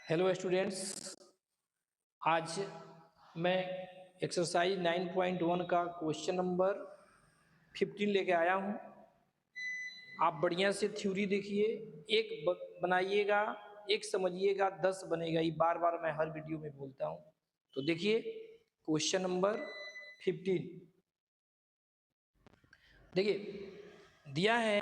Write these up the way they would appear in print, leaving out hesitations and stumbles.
Hello students, आज मैं exercise 9.1 का क्वेश्चन नंबर 15 लेके आया हूँ। आप बढ़िया से थ्योरी देखिए, एक बनाइएगा, एक समझिएगा, 10 बनेगा। ये बार बार मैं हर वीडियो में बोलता हूँ। तो देखिए क्वेश्चन नंबर 15। देखिए दिया है,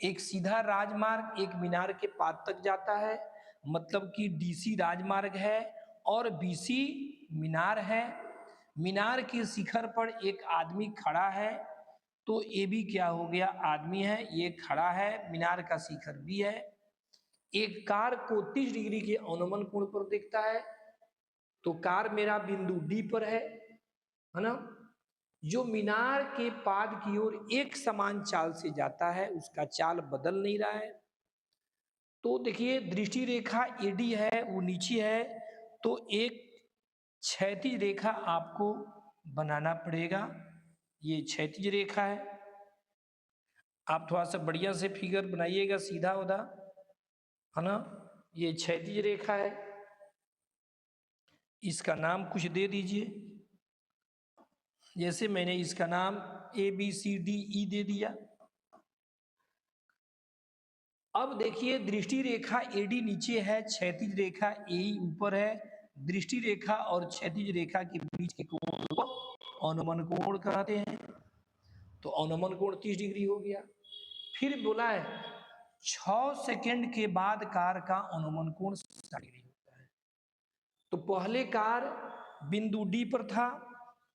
एक सीधा राजमार्ग एक मीनार के पाद तक जाता है, मतलब कि डीसी राजमार्ग है और बीसी मीनार है। मीनार के शिखर पर एक आदमी खड़ा है, तो ये भी क्या हो गया, आदमी है, ये खड़ा है, मीनार का शिखर भी है। एक कार को 30 डिग्री के अनुमान कोण पर देखता है, तो कार मेरा बिंदु डी पर है ना। जो मीनार के पाद की ओर एक समान चाल से जाता है, उसका चाल बदल नहीं रहा है। तो देखिए दृष्टि रेखा एडी है, वो नीचे है, तो एक क्षैतिज रेखा आपको बनाना पड़ेगा। ये क्षैतिज रेखा है। आप थोड़ा सा बढ़िया से फिगर बनाइएगा, सीधा उधा, है ना। ये क्षैतिज रेखा है, इसका नाम कुछ दे दीजिए। जैसे मैंने इसका नाम ABCDE दे दिया। अब देखिए दृष्टि रेखा एडी नीचे है, क्षैतिज रेखा ए ऊपर है। दृष्टि रेखा और क्षैतिज रेखा के बीच के कोण को अनुमान कोण कहते हैं। तो अनुमान कोण 30 डिग्री हो गया। फिर बोला है 6 सेकंड के बाद कार का अनुमान कोण 60 डिग्री होता है। तो पहले कार बिंदु डी पर था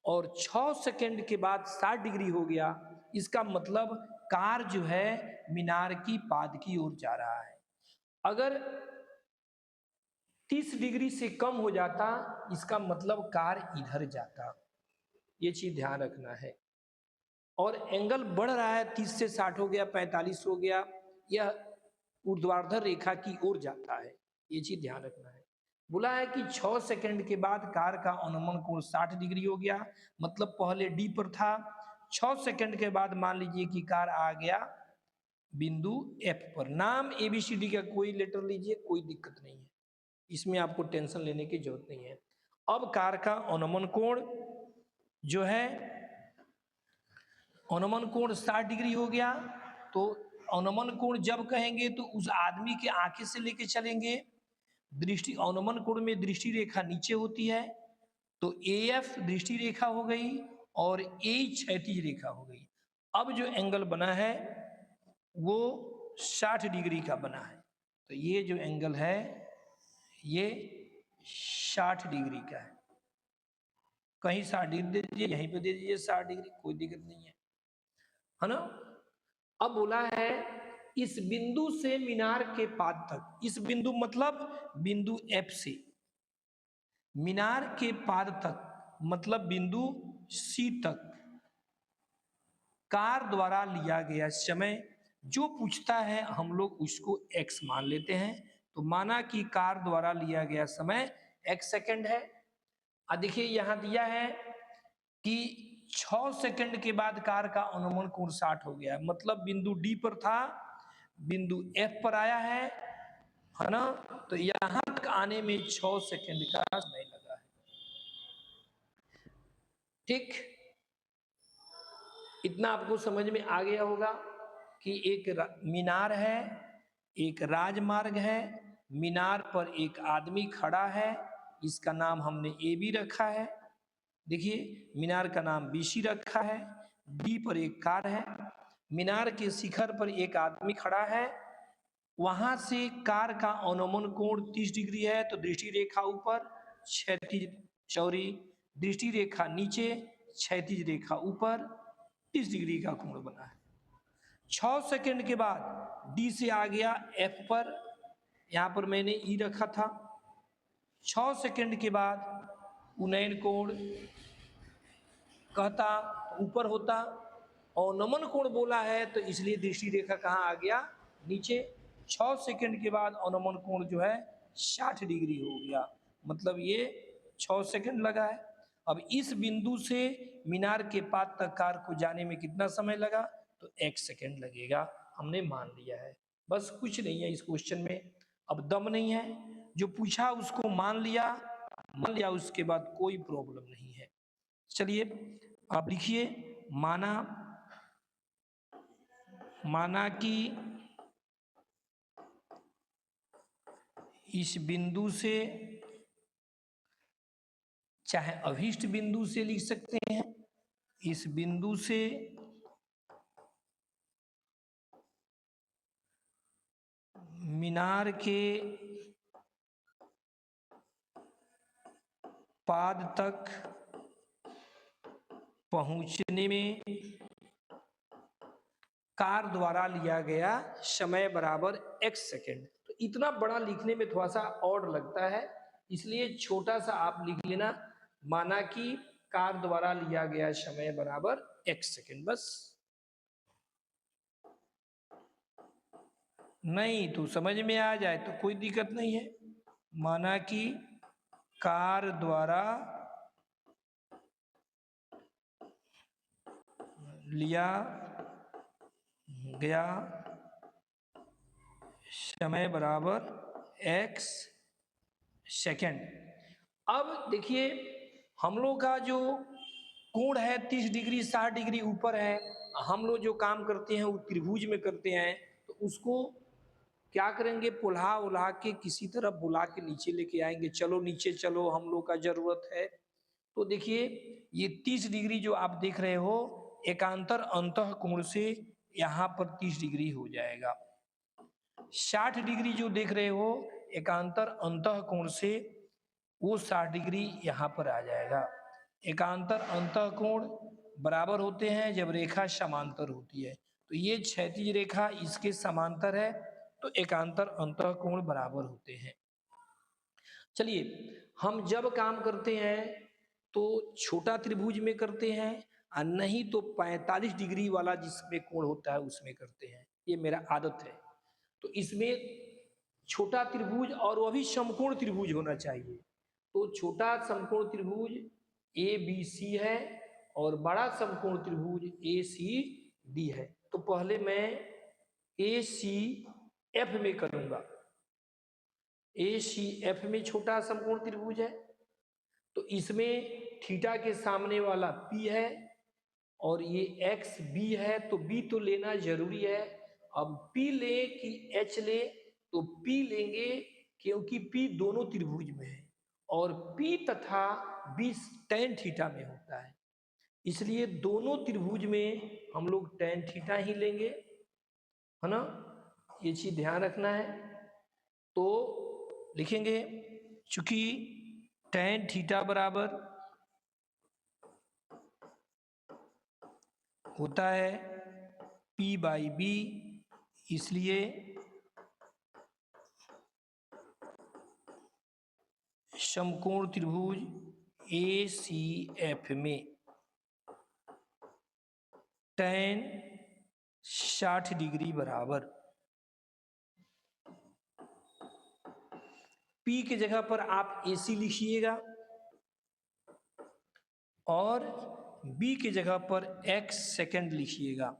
और 6 सेकंड के बाद 60 डिग्री हो गया। इसका मतलब कार जो है मीनार की पाद की ओर जा रहा है। अगर 30 डिग्री से कम हो जाता, इसका मतलब कार इधर जाता। ये चीज ध्यान रखना है। और एंगल बढ़ रहा है, 30 से 60 हो गया, 45 हो गया, यह ऊर्ध्वाधर रेखा की ओर जाता है। ये चीज ध्यान रखना है। बोला है कि 6 सेकंड के बाद कार का अनुमान कोण 60 डिग्री हो गया, मतलब पहले डी पर था। 6 सेकंड के बाद मान लीजिए कि कार आ गया बिंदु एफ पर। नाम ABCD का कोई लेटर लीजिए, कोई दिक्कत नहीं है, इसमें आपको टेंशन लेने की जरूरत नहीं है। अब कार का अनुमान कोण जो है, अनुमान कोण 60 डिग्री हो गया। तो अनुमान कोण जब कहेंगे तो उस आदमी के आंखें से लेके चलेंगे। दृष्टि अनुमान कोण में दृष्टि रेखा नीचे होती है, तो AF दृष्टि रेखा हो गई और A क्षैतिज रेखा हो गई। अब जो एंगल बना है वो 60 डिग्री का बना है। तो ये जो एंगल है ये 60 डिग्री का है। कहीं 60 डिग्री दे दीजिए, यहीं पे दे दीजिए 60 डिग्री, कोई दिक्कत नहीं है ना। अब बोला है इस बिंदु से मीनार के पाद तक, इस बिंदु मतलब बिंदु F से मीनार के पाद तक, मतलब बिंदु C तक कार द्वारा लिया गया समय जो पूछता है हम लोग उसको x मान लेते हैं। तो माना कि कार द्वारा लिया गया समय x सेकंड है। अब देखिए यहां दिया है कि 6 सेकंड के बाद कार का अनुमान कोण 60 हो गया, मतलब बिंदु डी पर था, बिंदु एफ पर आया है ना। तो यहां तक आने में 6 सेकंड का समय लगा है। ठीक, इतना आपको समझ में आ गया होगा कि एक मीनार है, एक राजमार्ग है, मीनार पर एक आदमी खड़ा है, इसका नाम हमने AB रखा है। देखिए मीनार का नाम BC रखा है, डी पर एक कार है, मीनार के शिखर पर एक आदमी खड़ा है। वहां से कार का अनुमान कोण 30 डिग्री है, तो दृष्टि रेखा ऊपर, क्षैतिज सॉरी दृष्टि रेखा नीचे, क्षैतिज रेखा ऊपर, 30 डिग्री का कोण बना है। 6 सेकंड के बाद डी से आ गया F पर, यहां पर मैंने E रखा था। 6 सेकंड के बाद उन्नयन कोण कहता ऊपर होता, और नमन कोण बोला है तो इसलिए दृष्टि रेखा कहाँ आ गया, नीचे। 6 सेकंड के बाद अनुमान कोण जो है 60 डिग्री हो गया, मतलब ये 6 सेकंड लगा है। अब इस बिंदु से मीनार के पाद तक कार को जाने में कितना समय लगा, तो 1 सेकंड लगेगा, हमने मान लिया है। बस कुछ नहीं है इस क्वेश्चन में। अब दम नहीं है, जो पूछा उसको मान लिया, उसके बाद कोई प्रॉब्लम नहीं है। चलिए आप लिखिए, माना कि इस बिंदु से, चाहे अभीष्ट बिंदु से लिख सकते हैं, इस बिंदु से मीनार के पाद तक पहुंचने में कार द्वारा लिया गया समय बराबर x सेकेंड। तो इतना बड़ा लिखने में थोड़ा सा और लगता है, इसलिए छोटा सा आप लिख लेना, माना कि कार द्वारा लिया गया समय बराबर x सेकेंड, बस। नहीं तो समझ में आ जाए तो कोई दिक्कत नहीं है। माना कि कार द्वारा लिया गया समय बराबर x सेकेंड। अब देखिए हम लोग का जो कोण है 30 डिग्री 60 डिग्री ऊपर है, हम लोग जो काम करते हैं वो त्रिभुज में करते हैं, तो उसको क्या करेंगे, पुल्हा उल्हा के किसी तरह बुला के नीचे लेके आएंगे, चलो नीचे चलो, हम लोग का जरूरत है। तो देखिए ये 30 डिग्री जो आप देख रहे हो, एकांतर अंतः कोण से यहाँ पर 30 डिग्री हो जाएगा। 60 डिग्री जो देख रहे हो एकांतर अंतः कोण से, वो 60 डिग्री यहाँ पर आ जाएगा। एकांतर अंतः कोण बराबर होते हैं जब रेखा समांतर होती है, तो ये क्षैतिज रेखा इसके समांतर है, तो एकांतर अंतः कोण बराबर होते हैं। चलिए हम जब काम करते हैं तो छोटा त्रिभुज में करते हैं, और नहीं तो 45 डिग्री वाला जिसमें कोण होता है उसमें करते हैं, ये मेरा आदत है। तो इसमें छोटा त्रिभुज और वह भी समकोण त्रिभुज होना चाहिए। तो छोटा समकोण त्रिभुज ABC है और बड़ा समकोण त्रिभुज ACD है। तो पहले मैं ACF में करूंगा। ACF में छोटा समकोण त्रिभुज है, तो इसमें थीटा के सामने वाला P है और ये XB है, तो B तो लेना जरूरी है। अब P ले कि H ले, तो P लेंगे क्योंकि P दोनों त्रिभुज में है और P तथा B tan थीटा में होता है, इसलिए दोनों त्रिभुज में हम लोग tan थीटा ही लेंगे, है ना, ये चीज ध्यान रखना है। तो लिखेंगे चूंकि tan थीटा बराबर होता है P/B, इसलिए समकोण त्रिभुज ACF में tan 60 डिग्री बराबर P की जगह पर आप AC लिखिएगा और B की जगह पर x सेकेंड लिखिएगा।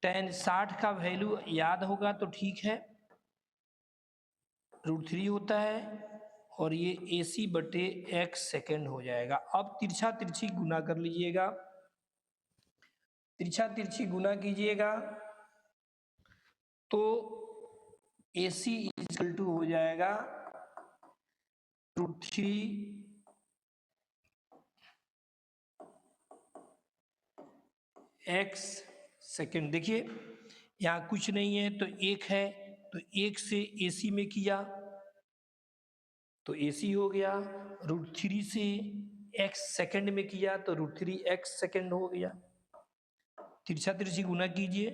tan 60 का वैल्यू याद होगा तो ठीक है, √3 होता है और ये AC बटे x सेकेंड हो जाएगा। अब तिरछा तिरछी गुना कर लीजिएगा, तिरछा तिरछी गुना कीजिएगा तो AC इक्वल टू हो जाएगा √3 x सेकेंड। देखिए यहाँ कुछ नहीं है तो एक है, तो एक से AC में किया तो AC हो गया, √3 से x सेकेंड में किया तो √3x सेकेंड हो गया। तिरछा तिरछी गुना कीजिए,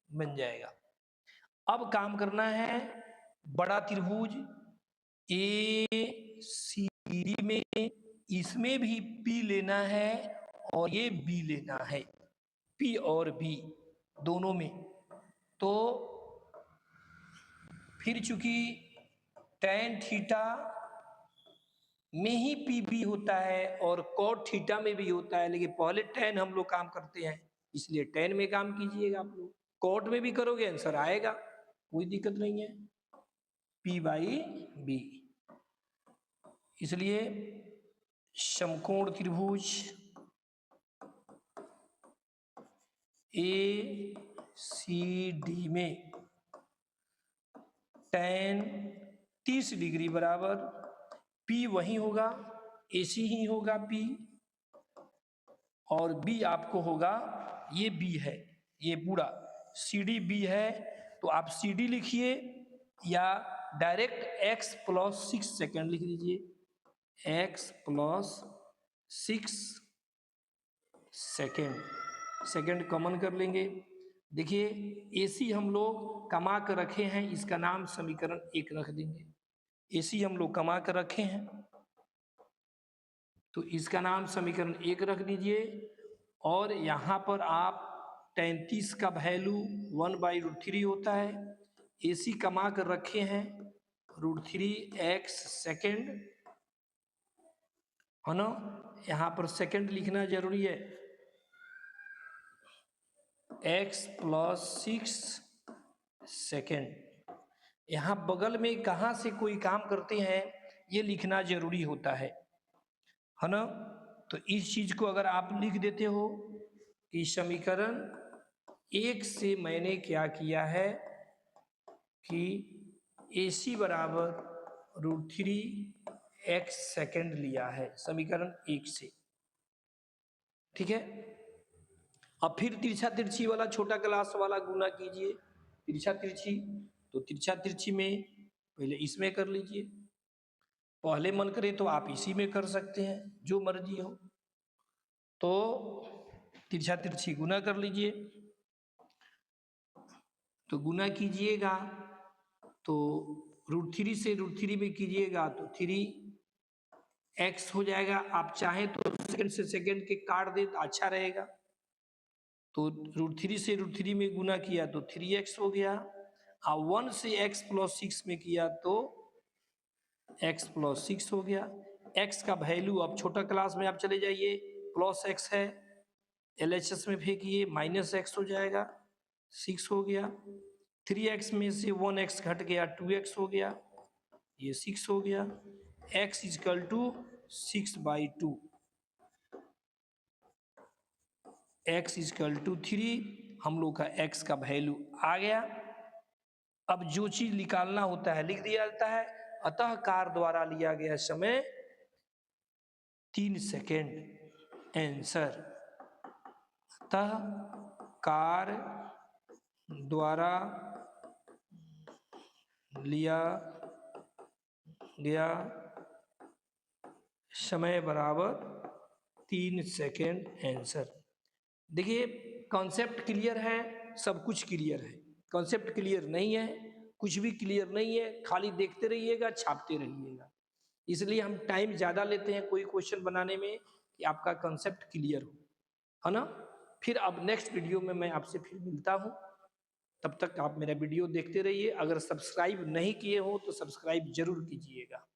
बन जाएगा। अब काम करना है बड़ा त्रिभुज ACD में, इसमें भी P लेना है और ये B लेना है, P और B दोनों में। तो फिर चूंकि tan थीटा में ही PB होता है और cot थीटा में भी होता है, लेकिन पहले tan हम लोग काम करते हैं, इसलिए tan में काम कीजिएगा। आप लोग cot में भी करोगे आंसर आएगा, कोई दिक्कत नहीं है। P/B। इसलिए समकोण त्रिभुज ACD में tan 30 डिग्री बराबर P वही होगा, AC ही होगा P, और B आपको होगा, ये B है, ये पूरा CD B है, तो आप CD लिखिए या डायरेक्ट x + 6 सेकेंड लिख लीजिए, x + 6 सेकेंड कॉमन कर लेंगे। देखिए AC हम लोग कमा कर रखे हैं, इसका नाम समीकरण 1 रख देंगे। AC हम लोग कमा कर रखे हैं तो इसका नाम समीकरण 1 रख दीजिए, और यहाँ पर आप tan 30 का वैल्यू 1/√3 होता है, AC कमा कर रखे हैं √3x सेकेंड, है ना, यहाँ पर सेकेंड लिखना जरूरी है, x + 6 सेकेंड। यहाँ बगल में कहाँ से कोई काम करते हैं ये लिखना जरूरी होता है ना। तो इस चीज को अगर आप लिख देते हो कि समीकरण 1 से मैंने क्या किया है कि AC बराबर √3x सेकेंड लिया है समीकरण 1 से, ठीक है। अब फिर तिरछा तिरछी वाला छोटा क्लास वाला गुना कीजिए, तिरछा तिरछी, तो तिरछा तिरछी में पहले इसमें कर लीजिए, पहले मन करे तो आप इसी में कर सकते हैं, जो मर्जी हो। तो तिरछा तिरछी गुना कर लीजिए, तो गुना कीजिएगा तो √3 से √3 में कीजिएगा तो 3x हो जाएगा। आप चाहें तो सेकेंड से सेकेंड के काट दे तो अच्छा रहेगा, तो √3 से √3 में गुना किया तो 3x हो गया, और 1 से x + 6 में किया तो x + 6 हो गया। x का वैल्यू अब छोटा क्लास में आप चले जाइए, +x है, LHS में फेंकिए, -x हो जाएगा, 6 हो गया, 3x में से 1x घट गया, 2x हो गया, ये 6 हो गया, x = 6/2, x = 3, हम लोग का x का वैल्यू आ गया। अब जो चीज निकालना होता है लिख दिया जाता है, अतः कार द्वारा लिया गया समय 3 सेकेंड, आंसर। अतः कार द्वारा लिया गया समय बराबर 3 सेकेंड, आंसर। देखिए कॉन्सेप्ट क्लियर है, सब कुछ क्लियर है, कॉन्सेप्ट क्लियर नहीं है, कुछ भी क्लियर नहीं है, खाली देखते रहिएगा, छापते रहिएगा। इसलिए हम टाइम ज़्यादा लेते हैं कोई क्वेश्चन बनाने में कि आपका कॉन्सेप्ट क्लियर हो, है ना। फिर अब नेक्स्ट वीडियो में मैं आपसे फिर मिलता हूँ, तब तक आप मेरा वीडियो देखते रहिए। अगर सब्सक्राइब नहीं किए हो तो सब्सक्राइब जरूर कीजिएगा।